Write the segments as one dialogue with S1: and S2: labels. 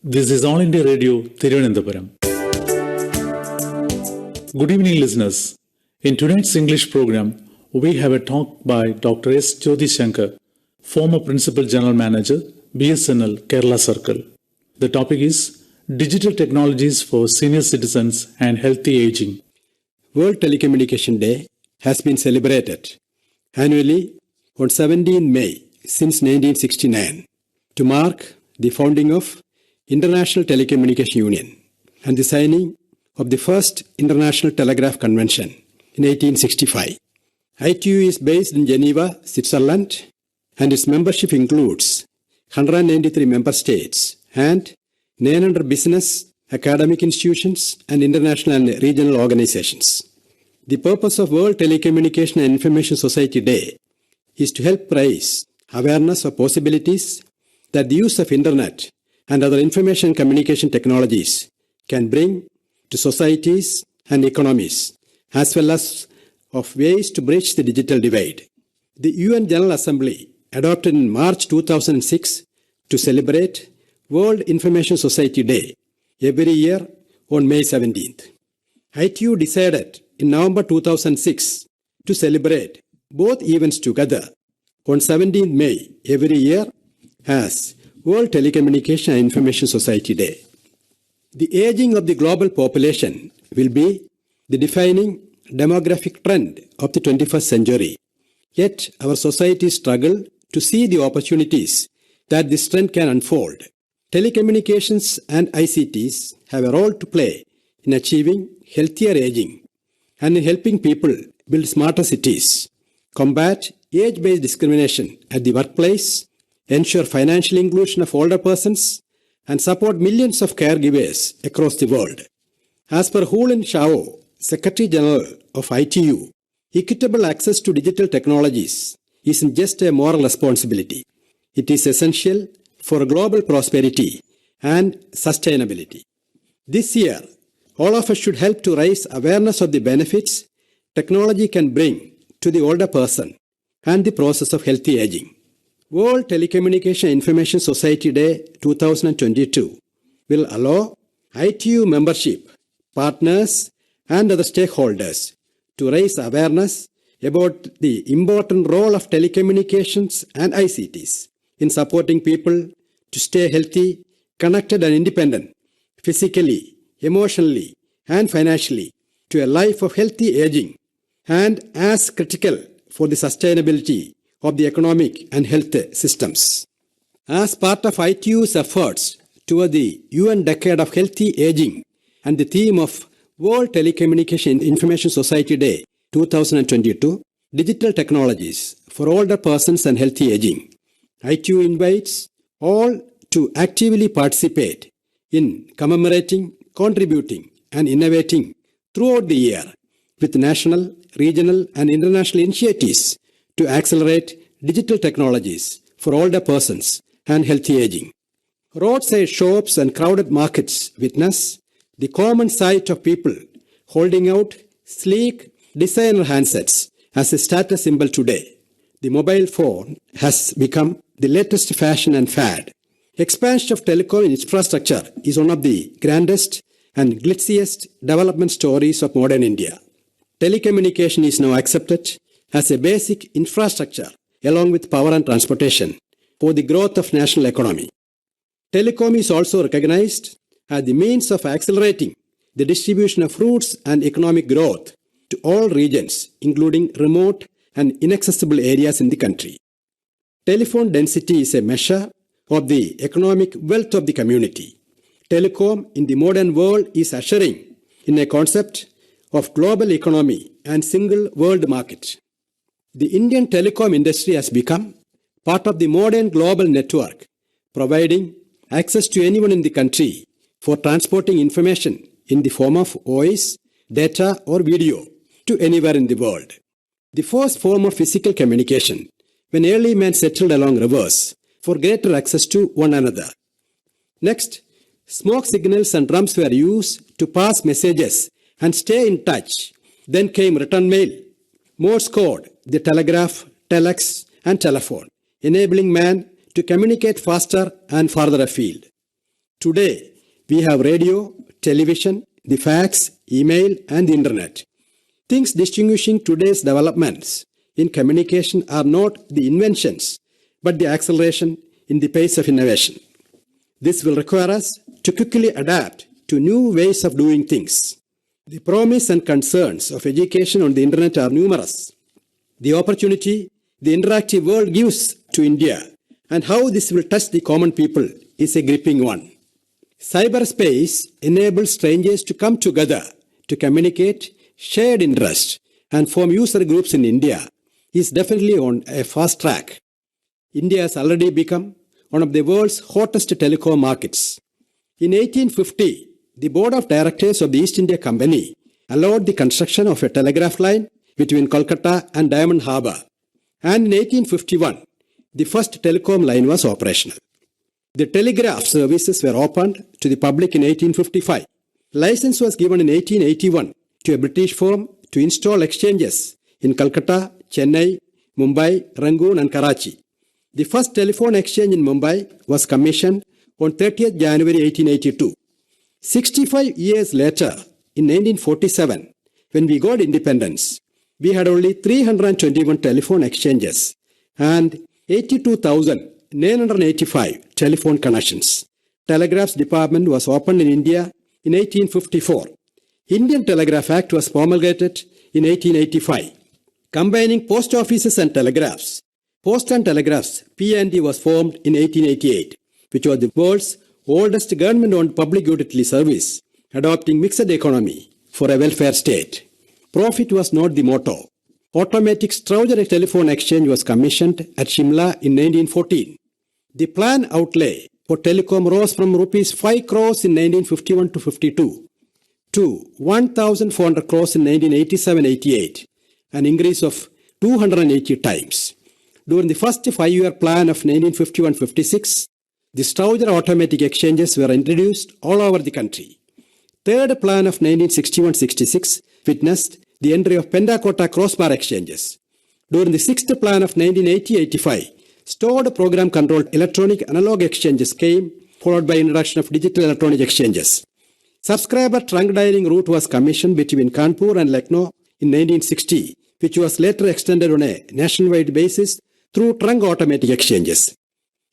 S1: This is All India Radio, Thiruvananthapuram. Good evening, listeners. In tonight's English program, we have a talk by Dr. S. Jyothi Sankar, former Principal General Manager, BSNL, Kerala Circle. The topic is Digital Technologies for Senior Citizens and Healthy Aging.
S2: World Telecommunication Day has been celebrated annually on 17 May since 1969 to mark the founding of International Telecommunication Union and the signing of the first International Telegraph Convention in 1865. ITU is based in Geneva, Switzerland, and its membership includes 193 member states and 900 business, academic institutions, and international and regional organizations. The purpose of World Telecommunication and Information Society Day is to help raise awareness of possibilities that the use of Internet and other information communication technologies can bring to societies and economies, as well as of ways to bridge the digital divide. The UN General Assembly adopted in March 2006 to celebrate World Information Society Day every year on May 17th. ITU decided in November 2006 to celebrate both events together on 17th May every year as World Telecommunication and Information Society Day. The aging of the global population will be the defining demographic trend of the 21st century. Yet our societies struggle to see the opportunities that this trend can unfold. Telecommunications and ICTs have a role to play in achieving healthier aging and in helping people build smarter cities, combat age-based discrimination at the workplace, ensure financial inclusion of older persons, and support millions of caregivers across the world. As per Hulin Shao, Secretary General of ITU, equitable access to digital technologies isn't just a moral responsibility. It is essential for global prosperity and sustainability. This year, all of us should help to raise awareness of the benefits technology can bring to the older person and the process of healthy aging. World Telecommunication Information Society Day 2022 will allow ITU membership, partners, and other stakeholders to raise awareness about the important role of telecommunications and ICTs in supporting people to stay healthy, connected, and independent, physically, emotionally, and financially, to a life of healthy aging, and as critical for the sustainability of the economic and health systems. As part of ITU's efforts toward the UN Decade of Healthy Aging and the theme of World Telecommunication Information Society Day 2022, Digital Technologies for Older Persons and Healthy Aging, ITU invites all to actively participate in commemorating, contributing, and innovating throughout the year with national, regional, and international initiatives to accelerate digital technologies for older persons and healthy aging. Roadside shops and crowded markets witness the common sight of people holding out sleek designer handsets as a status symbol today. The mobile phone has become the latest fashion and fad. Expansion of telecom infrastructure is one of the grandest and glitziest development stories of modern India. Telecommunication is now accepted as a basic infrastructure along with power and transportation for the growth of national economy. Telecom is also recognized as the means of accelerating the distribution of fruits and economic growth to all regions, including remote and inaccessible areas in the country. Telephone density is a measure of the economic wealth of the community. Telecom in the modern world is ushering in a concept of global economy and single world market. The Indian telecom industry has become part of the modern global network, providing access to anyone in the country for transporting information in the form of voice, data, or video to anywhere in the world. The first form of physical communication, when early men settled along rivers for greater access to one another. Next, smoke signals and drums were used to pass messages and stay in touch. Then came return mail, Morse code, the telegraph, telex, and telephone, enabling man to communicate faster and farther afield. Today, we have radio, television, the fax, email, and the internet. Things distinguishing today's developments in communication are not the inventions, but the acceleration in the pace of innovation. This will require us to quickly adapt to new ways of doing things. The promise and concerns of education on the internet are numerous. The opportunity the interactive world gives to India and how this will touch the common people is a gripping one. Cyberspace enables strangers to come together to communicate shared interests and form user groups in India is definitely on a fast track. India has already become one of the world's hottest telecom markets. In 1850, the board of directors of the East India Company allowed the construction of a telegraph line between Kolkata and Diamond Harbour. And in 1851, the first telecom line was operational. The telegraph services were opened to the public in 1855. License was given in 1881 to a British firm to install exchanges in Calcutta, Chennai, Mumbai, Rangoon and Karachi. The first telephone exchange in Mumbai was commissioned on 30th January 1882. 65 years later, in 1947, when we got independence, we had only 321 telephone exchanges and 82,985 telephone connections. Telegraph's department was opened in India in 1854. Indian Telegraph Act was promulgated in 1885. Combining post offices and telegraphs, Post and Telegraphs P&D was formed in 1888, which was the world's oldest government-owned public utility service, adopting mixed economy for a welfare state. Profit was not the motto. Automatic Strowger telephone exchange was commissioned at Shimla in 1914. The plan outlay for telecom rose from rupees 5 crores in 1951 to 52 to 1,400 crores in 1987-88, an increase of 280 times. During the first 5-year plan of 1951-56, the Strowger automatic exchanges were introduced all over the country. Third plan of 1961-66 witnessed the entry of Pendakota crossbar exchanges. During the sixth plan of 1980-85, stored program controlled electronic analog exchanges came, followed by introduction of digital electronic exchanges. Subscriber trunk dialing route was commissioned between Kanpur and Lucknow in 1960, which was later extended on a nationwide basis through trunk automatic exchanges.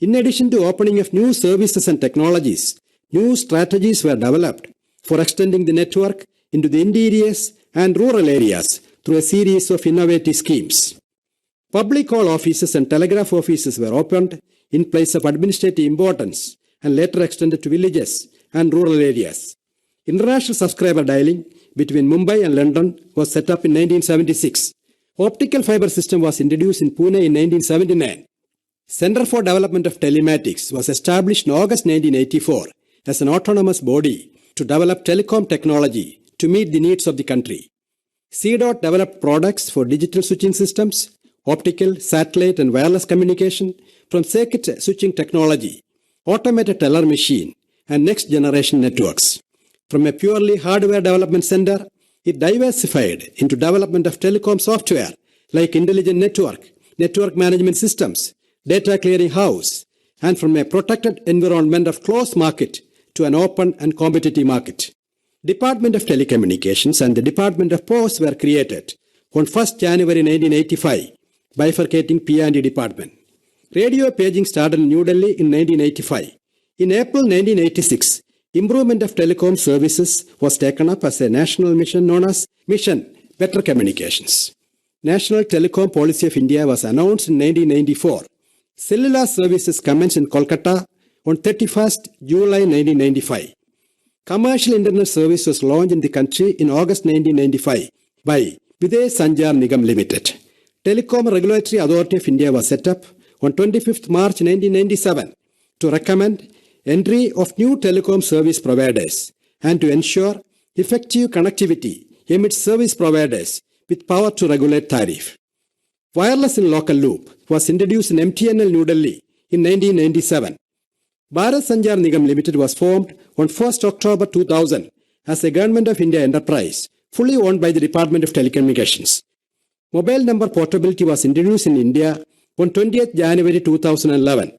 S2: In addition to opening of new services and technologies, new strategies were developed for extending the network into the interiors and rural areas through a series of innovative schemes. Public call offices and telegraph offices were opened in place of administrative importance and later extended to villages and rural areas. International subscriber dialing between Mumbai and London was set up in 1976. Optical fiber system was introduced in Pune in 1979. Center for Development of Telematics was established in August 1984 as an autonomous body to develop telecom technology to meet the needs of the country. CDOT developed products for digital switching systems, optical, satellite and wireless communication from circuit switching technology, automated teller machine and next generation networks. From a purely hardware development center, it diversified into development of telecom software like intelligent network management systems, data clearing house, and from a protected environment of closed market to an open and competitive market. Department of Telecommunications and the Department of Posts were created on 1st January 1985, bifurcating P&D department. Radio paging started in New Delhi in 1985. In April 1986, improvement of telecom services was taken up as a national mission known as Mission Better Communications. National Telecom Policy of India was announced in 1994. Cellular services commenced in Kolkata on 31st July 1995. Commercial internet service was launched in the country in August 1995 by Videsh Sanchar Nigam Limited. Telecom Regulatory Authority of India was set up on 25th March 1997 to recommend entry of new telecom service providers and to ensure effective connectivity amidst service providers with power to regulate tariff. Wireless in local loop was introduced in MTNL New Delhi in 1997. Bharat Sanchar Nigam Limited was formed on 1st October 2000 as a Government of India enterprise fully owned by the Department of Telecommunications. Mobile number portability was introduced in India on 20th January 2011.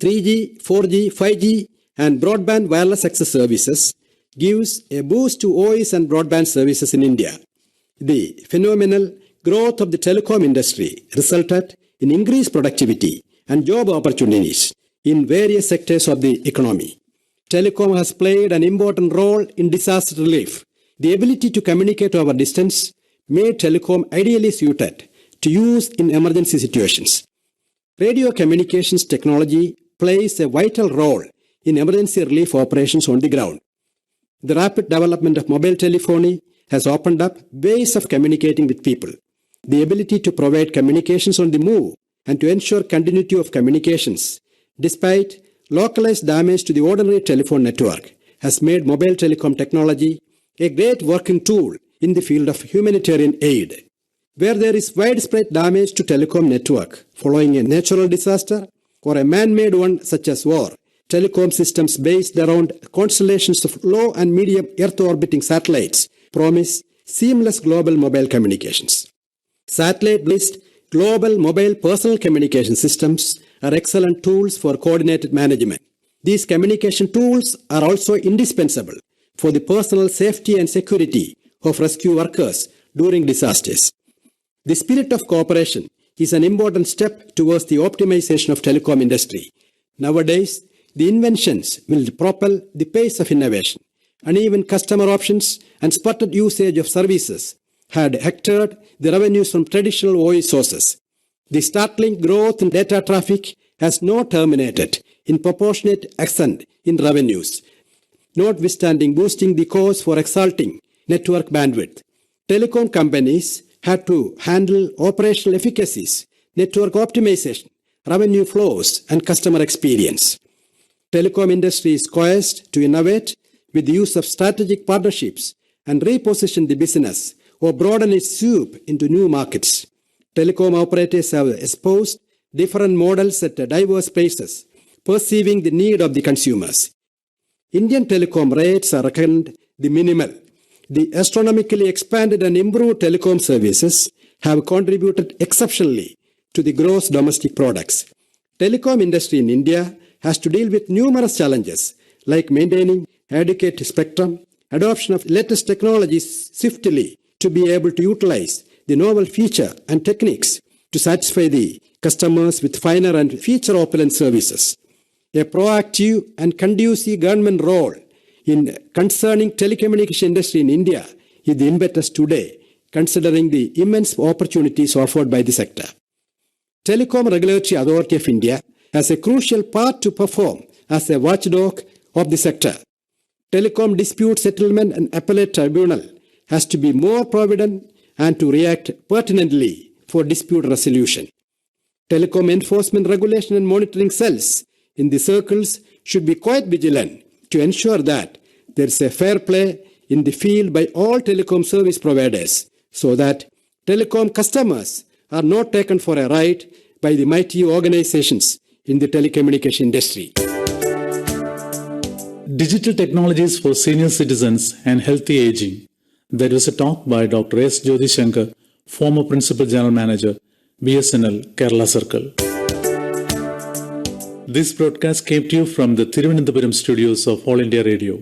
S2: 3G, 4G, 5G and broadband wireless access services gives a boost to voice and broadband services in India. The phenomenal growth of the telecom industry resulted in increased productivity and job opportunities in various sectors of the economy. Telecom has played an important role in disaster relief. The ability to communicate over distance made telecom ideally suited to use in emergency situations. Radio communications technology plays a vital role in emergency relief operations on the ground. The rapid development of mobile telephony has opened up ways of communicating with people. The ability to provide communications on the move and to ensure continuity of communications despite localized damage to the ordinary telephone network has made mobile telecom technology a great working tool in the field of humanitarian aid. Where there is widespread damage to telecom network following a natural disaster or a man-made one such as war, telecom systems based around constellations of low and medium Earth orbiting satellites promise seamless global mobile communications. Satellite-based global mobile personal communication systems are excellent tools for coordinated management. These communication tools are also indispensable for the personal safety and security of rescue workers during disasters. The spirit of cooperation is an important step towards the optimization of telecom industry. Nowadays, the inventions will propel the pace of innovation. Uneven customer options and sputtered usage of services had hectored the revenues from traditional voice sources. The startling growth in data traffic has not terminated in proportionate ascent in revenues, notwithstanding boosting the cost for exalting network bandwidth. Telecom companies had to handle operational efficacies, network optimization, revenue flows, and customer experience. Telecom industry is coerced to innovate with the use of strategic partnerships and reposition the business or broaden its scope into new markets. Telecom operators have espoused different models at diverse places, perceiving the need of the consumers. Indian telecom rates are reckoned the minimal. The astronomically expanded and improved telecom services have contributed exceptionally to the gross domestic products. Telecom industry in India has to deal with numerous challenges like maintaining adequate spectrum, adoption of latest technologies swiftly to be able to utilize the novel feature and techniques to satisfy the customers with finer and feature-opulent services. A proactive and conducive government role in concerning telecommunication industry in India is the impetus today, considering the immense opportunities offered by the sector. Telecom Regulatory Authority of India has a crucial part to perform as a watchdog of the sector. Telecom Dispute Settlement and Appellate Tribunal has to be more provident and to react pertinently for dispute resolution. Telecom enforcement regulation and monitoring cells in the circles should be quite vigilant to ensure that there is a fair play in the field by all telecom service providers so that telecom customers are not taken for a ride by the mighty organizations in the telecommunication industry.
S1: Digital technologies for senior citizens and healthy aging. That was a talk by Dr. S. Jyothi Sankar, former Principal General Manager, BSNL, Kerala Circle. This broadcast came to you from the Thiruvananthapuram studios of All India Radio.